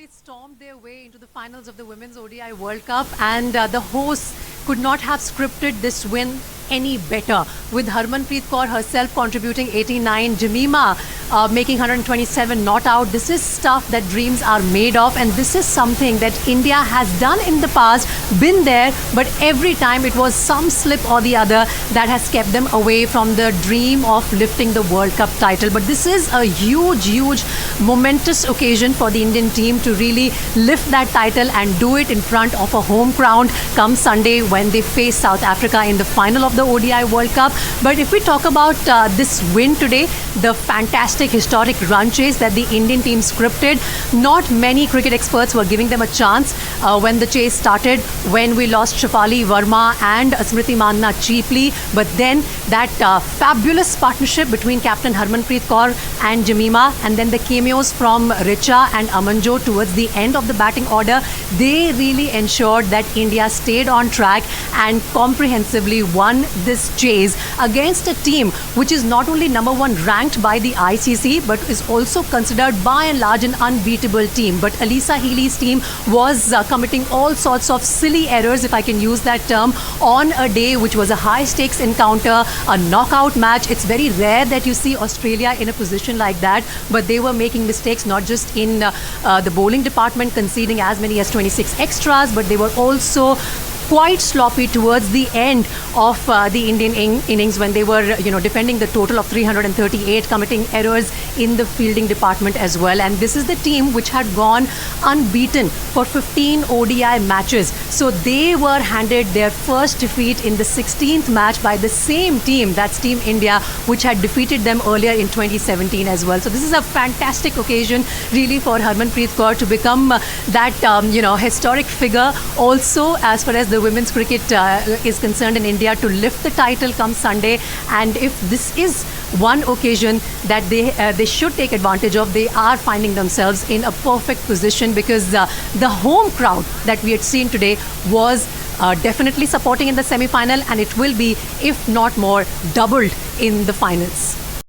Stormed their way into the finals of the Women's ODI World Cup, and the hosts could not have scripted this win any better, with Harmanpreet Kaur herself contributing 89, Jemimah making 127 not out. This is stuff that dreams are made of, and this is something that India has done in the past, been there, but every time it was some slip or the other that has kept them away from the dream of lifting the World Cup title. But this is a huge momentous occasion for the Indian team to really lift that title and do it in front of a home crowd come Sunday when they face South Africa in the final of the ODI World Cup. But if we talk about this win today, the fantastic historic run chase that the Indian team scripted, not many cricket experts were giving them a chance when the chase started, when we lost Shafali Verma and Smriti Mandna cheaply. But then that fabulous partnership between Captain Harmanpreet Kaur and Jemimah, and then the cameos from Richa and Amanjot towards the end of the batting order, they really ensured that India stayed on track and comprehensively won this chase against a team which is not only number one ranked by the ICC but is also considered by and large an unbeatable team. But Alyssa Healy's team was committing all sorts of silly errors, if I can use that term, on a day which was a high stakes encounter, a knockout match. It's very rare that you see Australia in a position like that, but they were making mistakes not just in the bowling department, conceding as many as 26 extras, but they were also quite sloppy towards the end of the Indian innings when they were, defending the total of 338, committing errors in the fielding department as well. And this is the team which had gone unbeaten for 15 ODI matches. So they were handed their first defeat in the 16th match by the same team, that's Team India, which had defeated them earlier in 2017 as well. So this is a fantastic occasion really for Harmanpreet Kaur to become that, historic figure. Also, as far as the women's cricket is concerned in India, to lift the title come Sunday. And if this is one occasion that they should take advantage of, they are finding themselves in a perfect position, because the home crowd that we had seen today was definitely supporting in the semi-final, and it will be, if not more, doubled in the finals.